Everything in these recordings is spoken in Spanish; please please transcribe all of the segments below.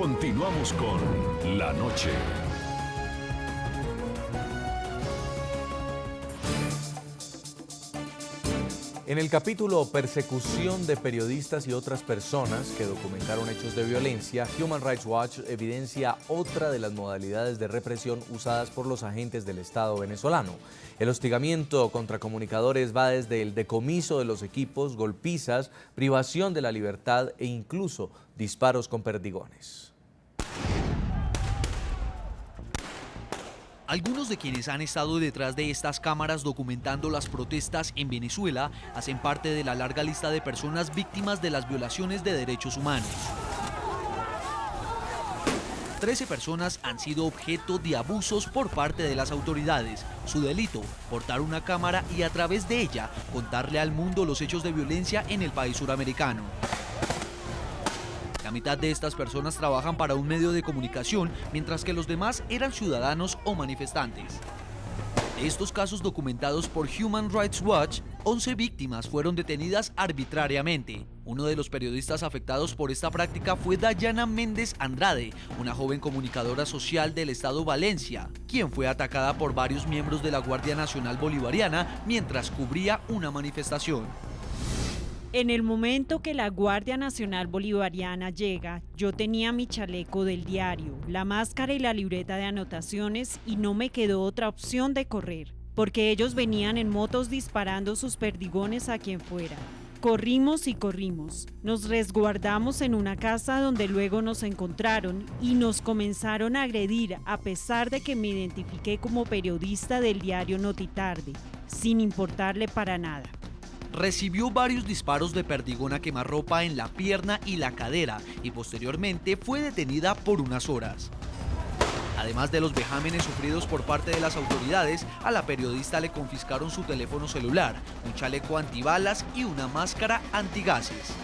Continuamos con La Noche. En el capítulo Persecución de periodistas y otras personas que documentaron hechos de violencia, Human Rights Watch evidencia otra de las modalidades de represión usadas por los agentes del Estado venezolano. El hostigamiento contra comunicadores va desde el decomiso de los equipos, golpizas, privación de la libertad e incluso disparos con perdigones. Algunos de quienes han estado detrás de estas cámaras documentando las protestas en Venezuela hacen parte de la larga lista de personas víctimas de las violaciones de derechos humanos. 13 personas han sido objeto de abusos por parte de las autoridades. Su delito, portar una cámara y a través de ella contarle al mundo los hechos de violencia en el país suramericano. La mitad de estas personas trabajan para un medio de comunicación, mientras que los demás eran ciudadanos o manifestantes. De estos casos documentados por Human Rights Watch, 11 víctimas fueron detenidas arbitrariamente. Uno de los periodistas afectados por esta práctica fue Dayana Méndez Andrade, una joven comunicadora social del estado Valencia, quien fue atacada por varios miembros de la Guardia Nacional Bolivariana mientras cubría una manifestación. En el momento que la Guardia Nacional Bolivariana llega, yo tenía mi chaleco del diario, la máscara y la libreta de anotaciones y no me quedó otra opción de correr, porque ellos venían en motos disparando sus perdigones a quien fuera. Corrimos y corrimos, nos resguardamos en una casa donde luego nos encontraron y nos comenzaron a agredir a pesar de que me identifiqué como periodista del diario Notitarde, sin importarle para nada. Recibió varios disparos de perdigón a quemarropa en la pierna y la cadera y posteriormente fue detenida por unas horas. Además de los vejámenes sufridos por parte de las autoridades, a la periodista le confiscaron su teléfono celular, un chaleco antibalas y una máscara antigases.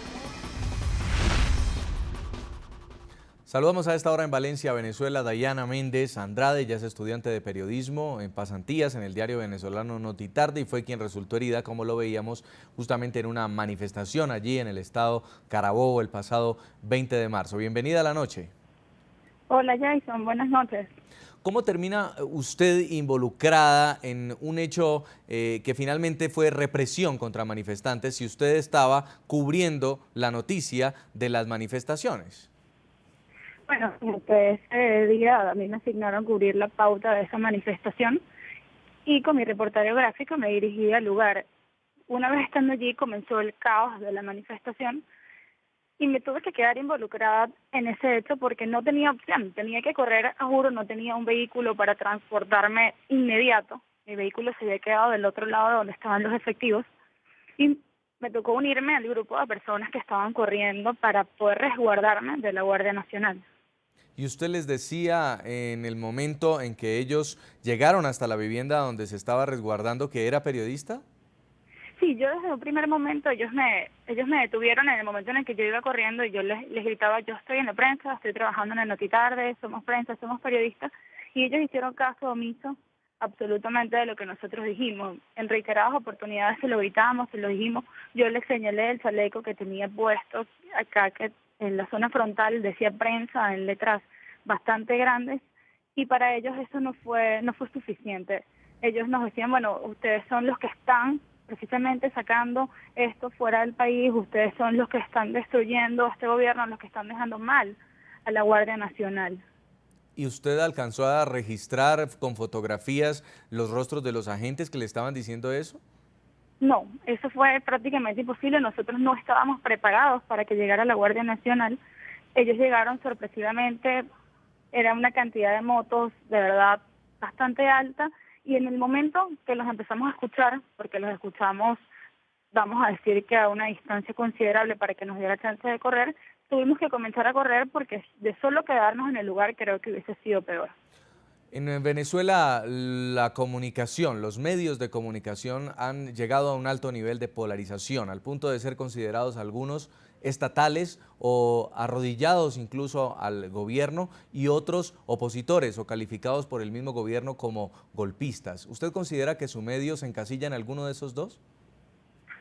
Saludamos a esta hora en Valencia, Venezuela, Dayana Méndez Andrade. Ella es estudiante de periodismo en pasantías en el diario venezolano Notitarde y fue quien resultó herida, como lo veíamos, justamente en una manifestación allí en el estado Carabobo el pasado 20 de marzo. Bienvenida a La Noche. Hola Jason, buenas noches. ¿Cómo termina usted involucrada en un hecho que finalmente fue represión contra manifestantes si usted estaba cubriendo la noticia de las manifestaciones? Bueno, ese día a mí me asignaron cubrir la pauta de esa manifestación y con mi reportario gráfico me dirigí al lugar. Una vez estando allí comenzó el caos de la manifestación y me tuve que quedar involucrada en ese hecho porque no tenía opción, tenía que correr, a juro, no tenía un vehículo para transportarme inmediato. Mi vehículo se había quedado del otro lado donde estaban los efectivos y me tocó unirme al grupo de personas que estaban corriendo para poder resguardarme de la Guardia Nacional. ¿Y usted les decía en el momento en que ellos llegaron hasta la vivienda donde se estaba resguardando que era periodista? Sí, yo desde un primer momento, ellos me detuvieron en el momento en el que yo iba corriendo y yo les gritaba, yo estoy en la prensa, estoy trabajando en el Notitarde, somos prensa, somos periodistas, y ellos hicieron caso omiso absolutamente de lo que nosotros dijimos. En reiteradas oportunidades se lo gritamos, se lo dijimos, yo les señalé el chaleco que tenía puesto acá, que en la zona frontal decía prensa en letras bastante grandes, y para ellos eso no fue suficiente. Ellos nos decían, bueno, ustedes son los que están precisamente sacando esto fuera del país, ustedes son los que están destruyendo este gobierno, los que están dejando mal a la Guardia Nacional. ¿Y usted alcanzó a registrar con fotografías los rostros de los agentes que le estaban diciendo eso? No, eso fue prácticamente imposible. Nosotros no estábamos preparados para que llegara la Guardia Nacional. Ellos llegaron sorpresivamente, era una cantidad de motos de verdad bastante alta, y en el momento que los empezamos a escuchar, porque los escuchamos, vamos a decir que a una distancia considerable para que nos diera chance de correr, tuvimos que comenzar a correr porque de solo quedarnos en el lugar creo que hubiese sido peor. En Venezuela la comunicación, los medios de comunicación han llegado a un alto nivel de polarización, al punto de ser considerados algunos estatales o arrodillados incluso al gobierno y otros opositores o calificados por el mismo gobierno como golpistas. ¿Usted considera que su medio se encasilla en alguno de esos dos?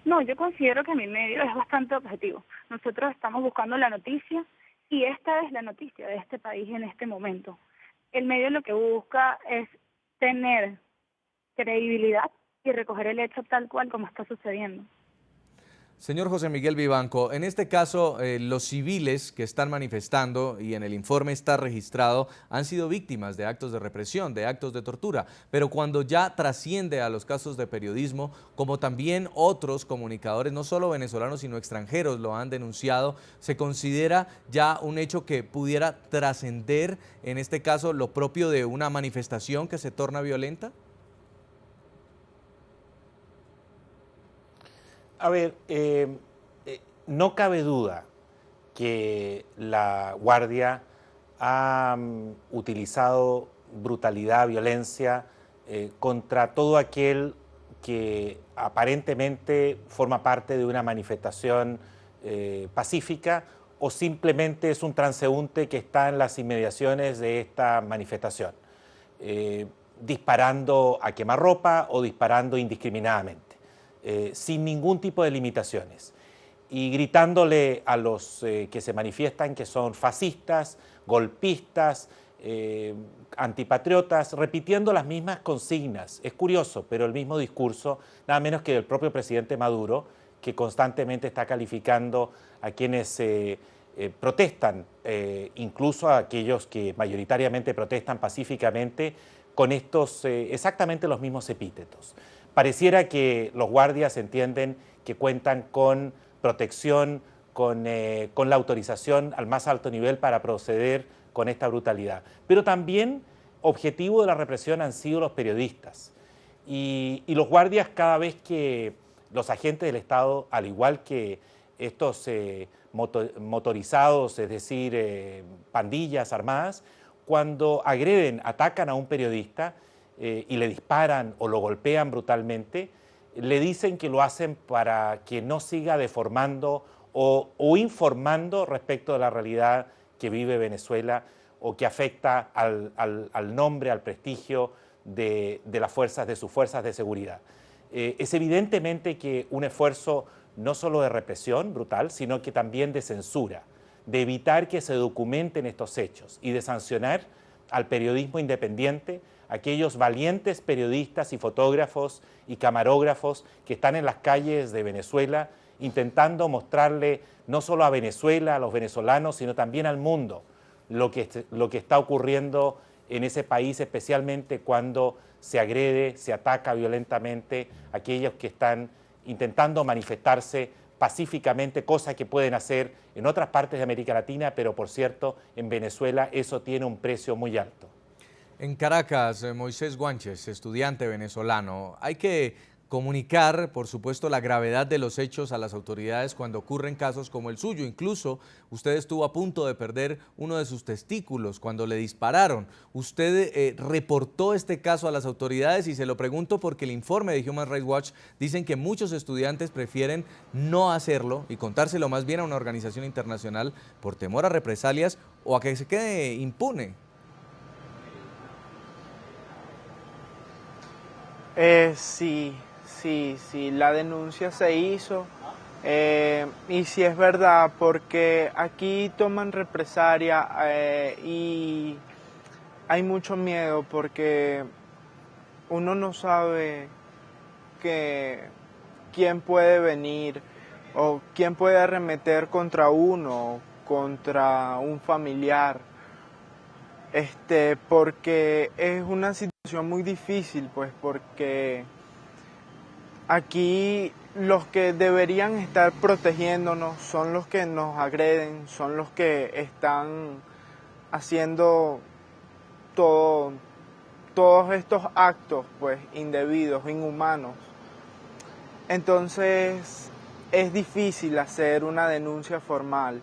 No, yo considero que mi medio es bastante objetivo. Nosotros estamos buscando la noticia Y esta es la noticia de este país en este momento. El medio lo que busca es tener credibilidad y recoger el hecho tal cual como está sucediendo. Señor José Miguel Vivanco, en este caso los civiles que están manifestando, y en el informe está registrado, han sido víctimas de actos de represión, de actos de tortura, pero cuando ya trasciende a los casos de periodismo, como también otros comunicadores, no solo venezolanos sino extranjeros lo han denunciado, ¿se considera ya un hecho que pudiera trascender, en este caso, lo propio de una manifestación que se torna violenta? A ver, no cabe duda que la Guardia ha utilizado brutalidad, violencia contra todo aquel que aparentemente forma parte de una manifestación pacífica o simplemente es un transeúnte que está en las inmediaciones de esta manifestación, disparando a quemarropa o disparando indiscriminadamente. Sin ningún tipo de limitaciones y gritándole a los que se manifiestan que son fascistas, golpistas, antipatriotas, repitiendo las mismas consignas. Es curioso, pero el mismo discurso, nada menos que del propio presidente Maduro, que constantemente está calificando a quienes protestan, incluso a aquellos que mayoritariamente protestan pacíficamente, con estos exactamente los mismos epítetos. Pareciera que los guardias entienden que cuentan con protección, con la autorización al más alto nivel para proceder con esta brutalidad. Pero también objetivo de la represión han sido los periodistas. Y los guardias, cada vez que los agentes del Estado, al igual que estos motorizados, es decir, pandillas armadas, cuando agreden, atacan a un periodista, y le disparan o lo golpean brutalmente, le dicen que lo hacen para que no siga deformando o informando respecto de la realidad que vive Venezuela o que afecta al nombre, al prestigio de las fuerzas, de sus fuerzas de seguridad. Es evidentemente que un esfuerzo no solo de represión brutal, sino que también de censura, de evitar que se documenten estos hechos y de sancionar al periodismo independiente, aquellos valientes periodistas y fotógrafos y camarógrafos que están en las calles de Venezuela intentando mostrarle no solo a Venezuela, a los venezolanos, sino también al mundo lo que está ocurriendo en ese país, especialmente cuando se agrede, se ataca violentamente a aquellos que están intentando manifestarse pacíficamente, cosa que pueden hacer en otras partes de América Latina, pero por cierto, en Venezuela eso tiene un precio muy alto. En Caracas, Moisés Guanches, estudiante venezolano, hay que comunicar, por supuesto, la gravedad de los hechos a las autoridades cuando ocurren casos como el suyo. Incluso usted estuvo a punto de perder uno de sus testículos cuando le dispararon. Usted reportó este caso a las autoridades y se lo pregunto porque el informe de Human Rights Watch dicen que muchos estudiantes prefieren no hacerlo y contárselo más bien a una organización internacional por temor a represalias o a que se quede impune. Sí, la denuncia se hizo y sí es verdad porque aquí toman represalia y hay mucho miedo porque uno no sabe quién puede venir o quién puede arremeter contra uno, contra un familiar, porque es una situación muy difícil, pues porque aquí los que deberían estar protegiéndonos son los que nos agreden, son los que están haciendo todos estos actos pues indebidos, inhumanos. Entonces es difícil hacer una denuncia formal,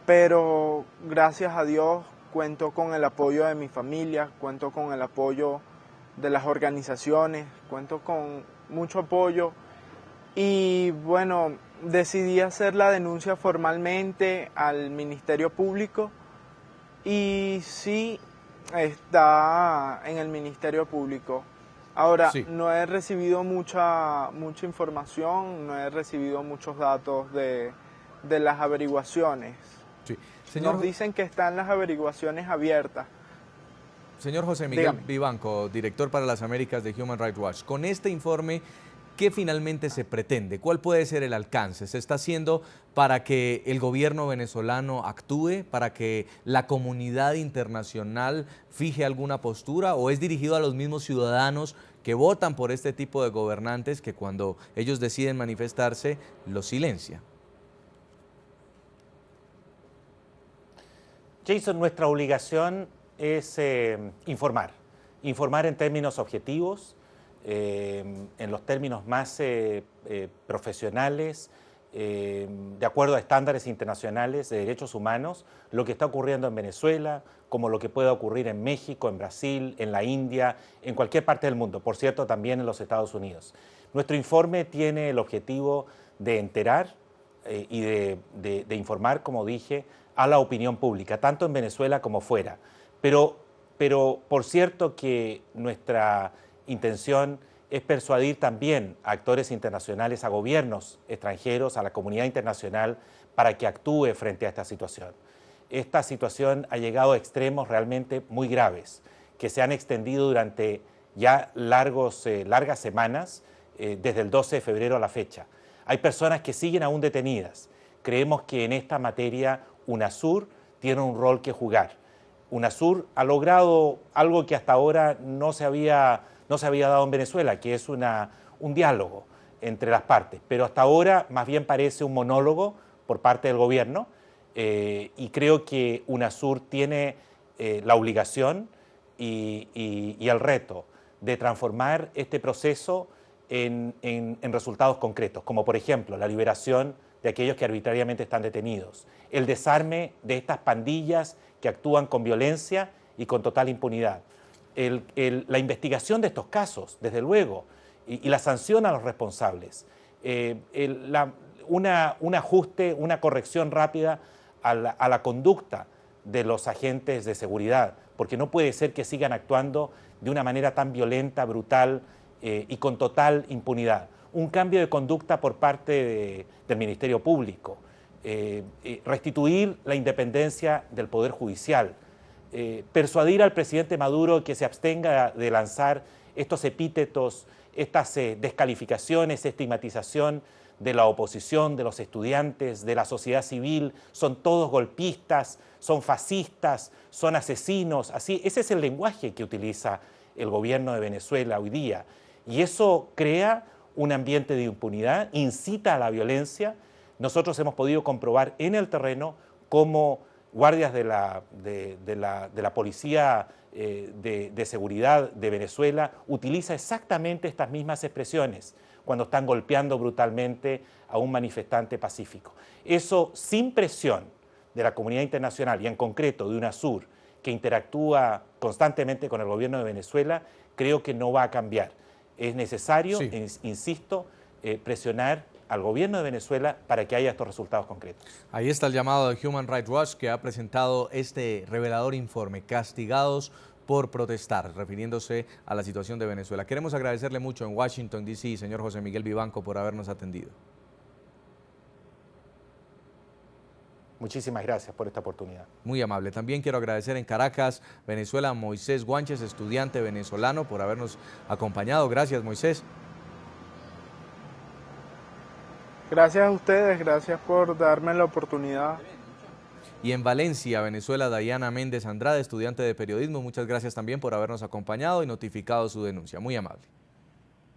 pero gracias a Dios cuento con el apoyo de mi familia, cuento con el apoyo de las organizaciones, cuento con mucho apoyo y bueno, decidí hacer la denuncia formalmente al Ministerio Público y sí está en el Ministerio Público. Ahora, sí, no he recibido mucha información, no he recibido muchos datos de las averiguaciones. Sí. Señor, nos dicen que están las averiguaciones abiertas. Señor José Miguel Dígame. Vivanco, director para las Américas de Human Rights Watch, con este informe, ¿qué finalmente se pretende? ¿Cuál puede ser el alcance? ¿Se está haciendo para que el gobierno venezolano actúe, para que la comunidad internacional fije alguna postura, o es dirigido a los mismos ciudadanos que votan por este tipo de gobernantes que cuando ellos deciden manifestarse los silencia? Jason, nuestra obligación es informar en términos objetivos, en los términos más profesionales, de acuerdo a estándares internacionales de derechos humanos, lo que está ocurriendo en Venezuela, como lo que pueda ocurrir en México, en Brasil, en la India, en cualquier parte del mundo, por cierto, también en los Estados Unidos. Nuestro informe tiene el objetivo de enterar y de informar, como dije, a la opinión pública, tanto en Venezuela como fuera. Pero por cierto que nuestra intención es persuadir también a actores internacionales, a gobiernos extranjeros, a la comunidad internacional, para que actúe frente a esta situación. Esta situación ha llegado a extremos realmente muy graves, que se han extendido durante ya largas semanas, desde el 12 de febrero a la fecha. Hay personas que siguen aún detenidas. Creemos que en esta materia UNASUR tiene un rol que jugar. UNASUR ha logrado algo que hasta ahora no se había dado en Venezuela, que es un diálogo entre las partes, pero hasta ahora más bien parece un monólogo por parte del gobierno, y creo que UNASUR tiene la obligación y el reto de transformar este proceso en resultados concretos, como por ejemplo la liberación de aquellos que arbitrariamente están detenidos, el desarme de estas pandillas que actúan con violencia y con total impunidad, la investigación de estos casos, desde luego, y la sanción a los responsables, un ajuste, una corrección rápida a la conducta de los agentes de seguridad, porque no puede ser que sigan actuando de una manera tan violenta, brutal y con total impunidad. Un cambio de conducta por parte del Ministerio Público, restituir la independencia del Poder Judicial, persuadir al presidente Maduro que se abstenga de lanzar estos epítetos, estas descalificaciones, estigmatización de la oposición, de los estudiantes, de la sociedad civil, son todos golpistas, son fascistas, son asesinos, así, ese es el lenguaje que utiliza el gobierno de Venezuela hoy día, y eso crea un ambiente de impunidad, incita a la violencia. Nosotros hemos podido comprobar en el terreno cómo guardias de la Policía de Seguridad de Venezuela utiliza exactamente estas mismas expresiones cuando están golpeando brutalmente a un manifestante pacífico. Eso sin presión de la comunidad internacional y en concreto de UNASUR, que interactúa constantemente con el gobierno de Venezuela, creo que no va a cambiar. Es necesario, sí, insisto, presionar al gobierno de Venezuela para que haya estos resultados concretos. Ahí está el llamado de Human Rights Watch, que ha presentado este revelador informe, Castigados por protestar, refiriéndose a la situación de Venezuela. Queremos agradecerle mucho en Washington, D.C., señor José Miguel Vivanco, por habernos atendido. Muchísimas gracias por esta oportunidad. Muy amable. También quiero agradecer en Caracas, Venezuela, a Moisés Guanches, estudiante venezolano, por habernos acompañado. Gracias, Moisés. Gracias a ustedes, gracias por darme la oportunidad. Y en Valencia, Venezuela, Dayana Méndez Andrade, estudiante de periodismo, muchas gracias también por habernos acompañado y notificado su denuncia. Muy amable.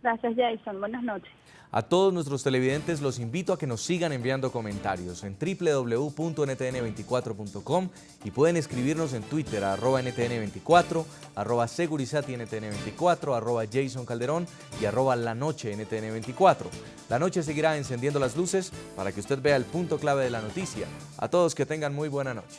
Gracias, Jason. Buenas noches. A todos nuestros televidentes los invito a que nos sigan enviando comentarios en www.ntn24.com y pueden escribirnos en Twitter a @ntn24, @segurizatintn24, @JasonCalderón y @LaNocheNTN24. La Noche seguirá encendiendo las luces para que usted vea el punto clave de la noticia. A todos que tengan muy buena noche.